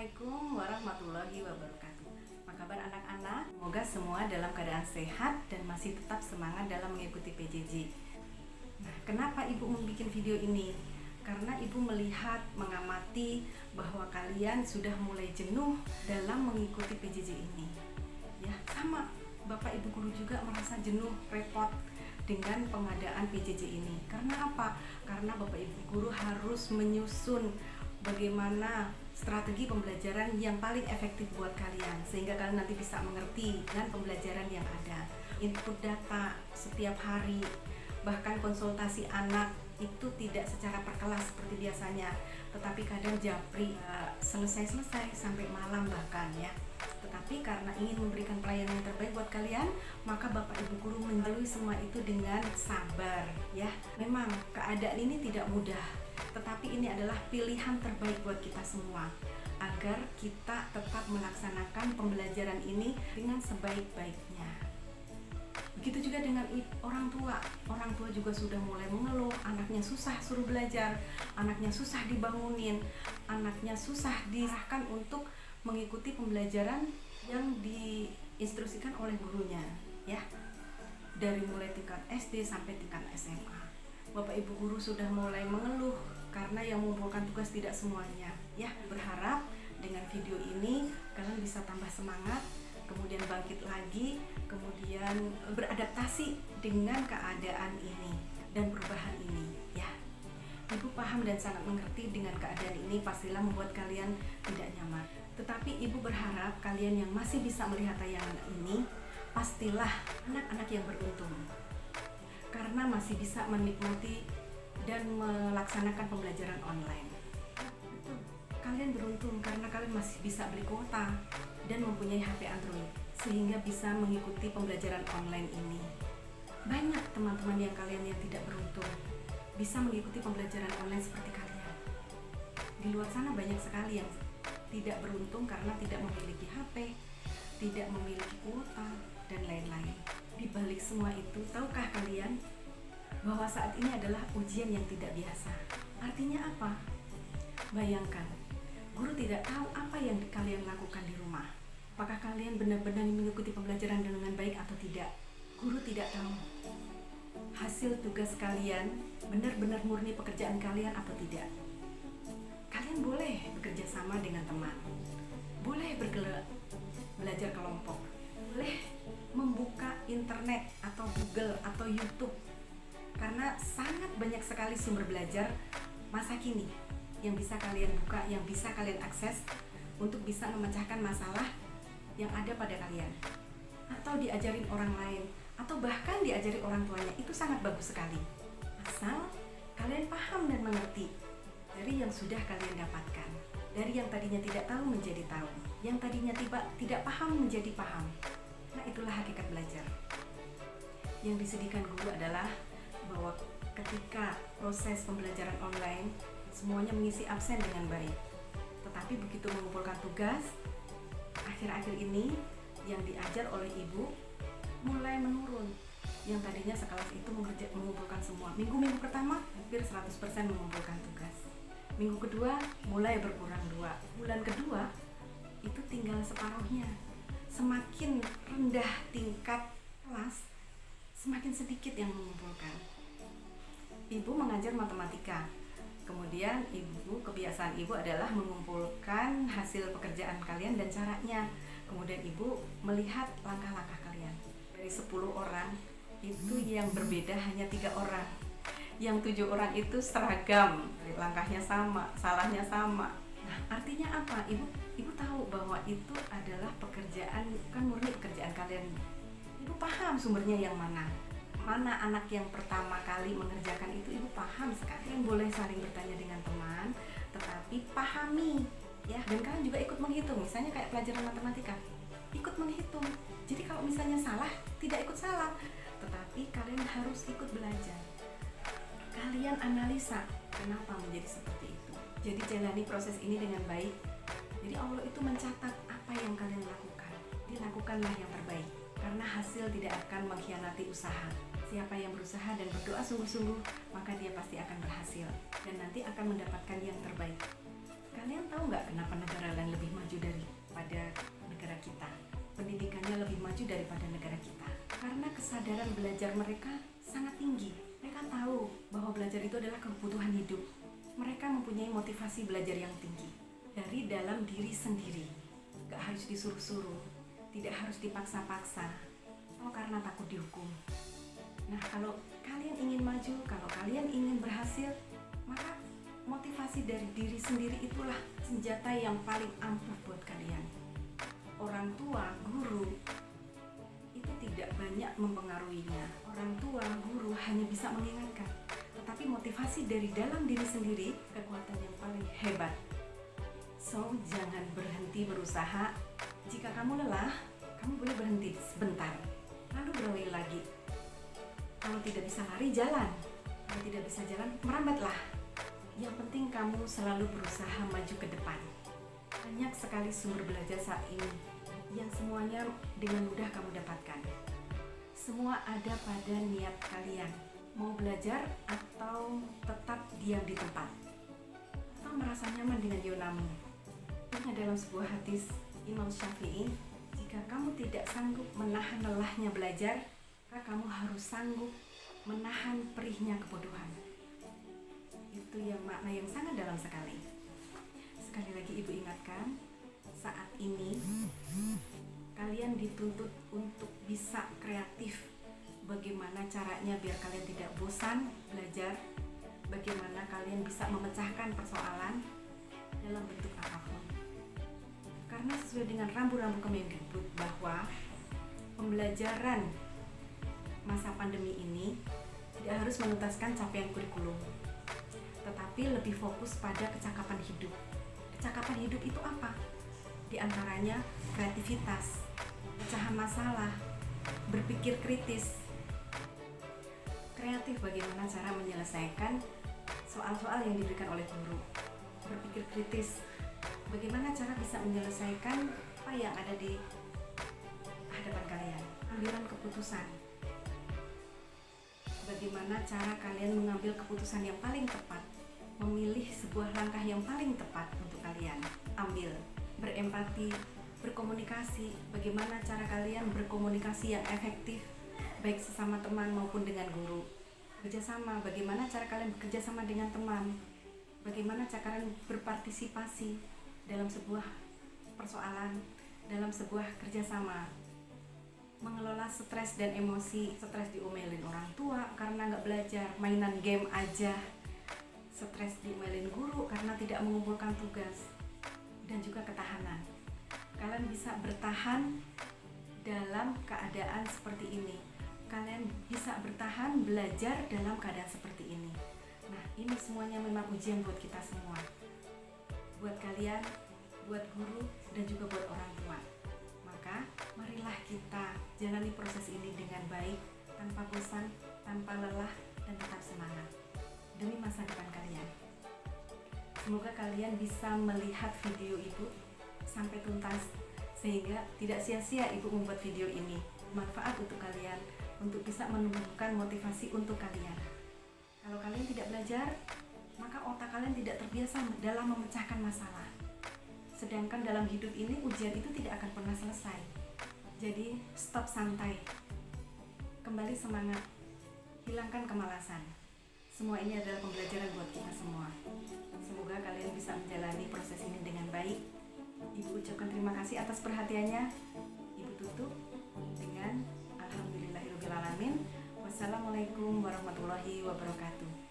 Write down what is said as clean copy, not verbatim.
Assalamualaikum warahmatullahi wabarakatuh. Apa kabar anak-anak? Semoga semua dalam keadaan sehat dan masih tetap semangat dalam mengikuti PJJ. Nah, kenapa ibu membuat video ini? Karena ibu melihat, mengamati bahwa kalian sudah mulai jenuh dalam mengikuti PJJ ini. Ya, sama Bapak Ibu guru juga merasa jenuh, repot dengan pengadaan PJJ ini. Karena apa? Karena Bapak Ibu guru harus menyusun bagaimana strategi pembelajaran yang paling efektif buat kalian, sehingga kalian nanti bisa mengerti dengan pembelajaran yang ada. Input data setiap hari, bahkan konsultasi anak itu tidak secara per kelas seperti biasanya, tetapi kadang japri selesai sampai malam bahkan ya. Tetapi karena ingin memberikan pelayanan yang terbaik buat kalian, maka Bapak Ibu guru melalui semua itu dengan sabar ya. Memang keadaan ini tidak mudah, tetapi ini adalah pilihan terbaik buat kita semua agar kita tetap melaksanakan pembelajaran ini dengan sebaik-baiknya. Begitu juga dengan orang tua. Orang tua juga sudah mulai mengeluh, anaknya susah suruh belajar, anaknya susah dibangunin, anaknya susah diarahkan untuk mengikuti pembelajaran yang diinstruksikan oleh gurunya ya. Dari mulai tingkat SD sampai tingkat SMA. Bapak Ibu guru sudah mulai mengeluh karena yang mengumpulkan tugas tidak semuanya ya. Berharap dengan video ini kalian bisa tambah semangat, kemudian bangkit lagi, kemudian beradaptasi dengan keadaan ini dan perubahan ini ya. Ibu paham dan sangat mengerti dengan keadaan ini pastilah membuat kalian tidak nyaman. Tetapi Ibu berharap kalian yang masih bisa melihat tayangan ini pastilah anak-anak yang beruntung, karena masih bisa menikmati dan melaksanakan pembelajaran online. Betul, kalian beruntung karena kalian masih bisa beli kuota dan mempunyai HP Android sehingga bisa mengikuti pembelajaran online ini. Banyak teman-teman yang kalian yang tidak beruntung bisa mengikuti pembelajaran online seperti kalian. Di luar sana banyak sekali yang tidak beruntung karena tidak memiliki HP, tidak memiliki kuota, dan lain-lain. Di balik semua itu, tahukah kalian bahwa saat ini adalah ujian yang tidak biasa? Artinya apa? Bayangkan, guru tidak tahu apa yang kalian lakukan di rumah. Apakah kalian benar-benar mengikuti pembelajaran dengan baik atau tidak? Guru tidak tahu. Hasil tugas kalian benar-benar murni pekerjaan kalian atau tidak? Kalian boleh bekerja sama dengan teman, boleh belajar kelompok, boleh membuka internet atau Google atau YouTube, karena sangat banyak sekali sumber belajar masa kini yang bisa kalian buka, yang bisa kalian akses untuk bisa memecahkan masalah yang ada pada kalian, atau diajarin orang lain, atau bahkan diajari orang tuanya. Itu sangat bagus sekali, asal kalian paham dan mengerti dari yang sudah kalian dapatkan, dari yang tadinya tidak tahu menjadi tahu, yang tadinya tidak paham menjadi paham. Nah, itulah hakikat belajar. Yang disedihkan guru adalah bahwa ketika proses pembelajaran online semuanya mengisi absen dengan baik, tetapi begitu mengumpulkan tugas akhir-akhir ini yang diajar oleh ibu mulai menurun. Yang tadinya sekelas itu mengumpulkan semua. Minggu pertama hampir 100% mengumpulkan tugas. Minggu kedua mulai berkurang 2. Bulan kedua itu tinggal separuhnya. Semakin rendah tingkat kelas, semakin sedikit yang mengumpulkan. Ibu mengajar matematika. Kemudian kebiasaan ibu adalah mengumpulkan hasil pekerjaan kalian dan caranya. Kemudian ibu melihat langkah-langkah kalian. Dari 10 orang, itu yang berbeda hanya 3 orang. Yang 7 orang itu seragam, langkahnya sama, salahnya sama. Nah, artinya apa? Ibu tahu bahwa itu adalah pekerjaan, kan murni pekerjaan kalian. Ibu paham sumbernya yang mana anak yang pertama kali mengerjakan itu. Ibu paham sekali. Kalian boleh saling bertanya dengan teman, tetapi pahami ya. Dan kalian juga ikut menghitung, misalnya kayak pelajaran matematika, ikut menghitung. Jadi kalau misalnya salah, tidak ikut salah, tetapi kalian harus ikut belajar. Kalian analisa kenapa menjadi seperti itu. Jadi jalani proses ini dengan baik. Jadi Allah itu mencatat apa yang kalian lakukan. Dilakukanlah yang terbaik, karena hasil tidak akan mengkhianati usaha. Siapa yang berusaha dan berdoa sungguh-sungguh, maka dia pasti akan berhasil dan nanti akan mendapatkan yang terbaik. Kalian tahu nggak kenapa negara lain lebih maju daripada negara kita? Pendidikannya lebih maju daripada negara kita. Karena kesadaran belajar mereka sangat tinggi. Mereka tahu bahwa belajar itu adalah kebutuhan hidup. Mereka mempunyai motivasi belajar yang tinggi dari dalam diri sendiri. Gak harus disuruh-suruh, tidak harus dipaksa-paksa, atau karena takut dihukum. Nah, kalau kalian ingin maju, kalau kalian ingin berhasil, maka motivasi dari diri sendiri itulah senjata yang paling ampuh buat kalian. Orang tua, guru, itu tidak banyak mempengaruhinya. Orang tua, guru hanya bisa mengingatkan. Tetapi motivasi dari dalam diri sendiri, kekuatan yang paling hebat. So, jangan berhenti berusaha. Jika kamu lelah, kamu boleh berhenti sebentar, lalu berawal lagi. Kalau tidak bisa lari, jalan. Kalau tidak bisa jalan, merambatlah. Yang penting kamu selalu berusaha maju ke depan. Banyak sekali sumber belajar saat ini yang semuanya dengan mudah kamu dapatkan. Semua ada pada niat kalian, mau belajar atau tetap diam di tempat, atau merasa nyaman dengan yonamu. Ingat dalam sebuah hadis Imam Syafi'i, jika kamu tidak sanggup menahan lelahnya belajar, maka kamu harus sanggup menahan perihnya kebodohan. Itu yang makna yang sangat dalam sekali. Sekali lagi ibu ingatkan, saat ini kalian dituntut untuk bisa kreatif. Bagaimana caranya biar kalian tidak bosan belajar, bagaimana kalian bisa memecahkan persoalan dalam bentuk apapun. Karena sesuai dengan rambu-rambu Kemendikbud bahwa pembelajaran masa pandemi ini tidak harus menuntaskan capaian kurikulum, tetapi lebih fokus pada kecakapan hidup. Kecakapan hidup itu apa? Di antaranya kreativitas, pecahan masalah, berpikir kritis, kreatif bagaimana cara menyelesaikan soal-soal yang diberikan oleh guru, berpikir kritis, bagaimana cara bisa menyelesaikan apa yang ada di hadapan kalian, ambilan keputusan, bagaimana cara kalian mengambil keputusan yang paling tepat, memilih sebuah langkah yang paling tepat untuk kalian ambil, berempati, berkomunikasi, bagaimana cara kalian berkomunikasi yang efektif baik sesama teman maupun dengan guru, kerjasama, bagaimana cara kalian bekerja sama dengan teman, bagaimana cara kalian berpartisipasi dalam sebuah persoalan, dalam sebuah kerjasama, mengelola stres dan emosi, stres diomelin orang tua karena nggak belajar, mainan game aja, stres diomelin guru karena tidak mengumpulkan tugas, dan juga ketahanan. Kalian bisa bertahan dalam keadaan seperti ini. Kalian bisa bertahan belajar dalam keadaan seperti ini. Nah, ini semuanya memang ujian buat kita semua. Buat kalian, buat guru, dan juga buat orang tua. Maka, marilah kita jalani proses ini dengan baik, tanpa bosan, tanpa lelah, dan tetap semangat. Demi masa depan kalian. Semoga kalian bisa melihat video ibu sampai tuntas, sehingga tidak sia-sia ibu membuat video ini. Manfaat untuk kalian, untuk bisa menumbuhkan motivasi untuk kalian. Kalau kalian tidak belajar, maka otak kalian tidak terbiasa dalam memecahkan masalah. Sedangkan dalam hidup ini ujian itu tidak akan pernah selesai. Jadi stop santai, kembali semangat, hilangkan kemalasan. Semua ini adalah pembelajaran buat kita semua. Semoga kalian bisa menjalani proses ini dengan baik. Ibu ucapkan terima kasih atas perhatiannya. Ibu tutup dengan Alhamdulillahirobbilalamin. Wassalamualaikum warahmatullahi wabarakatuh.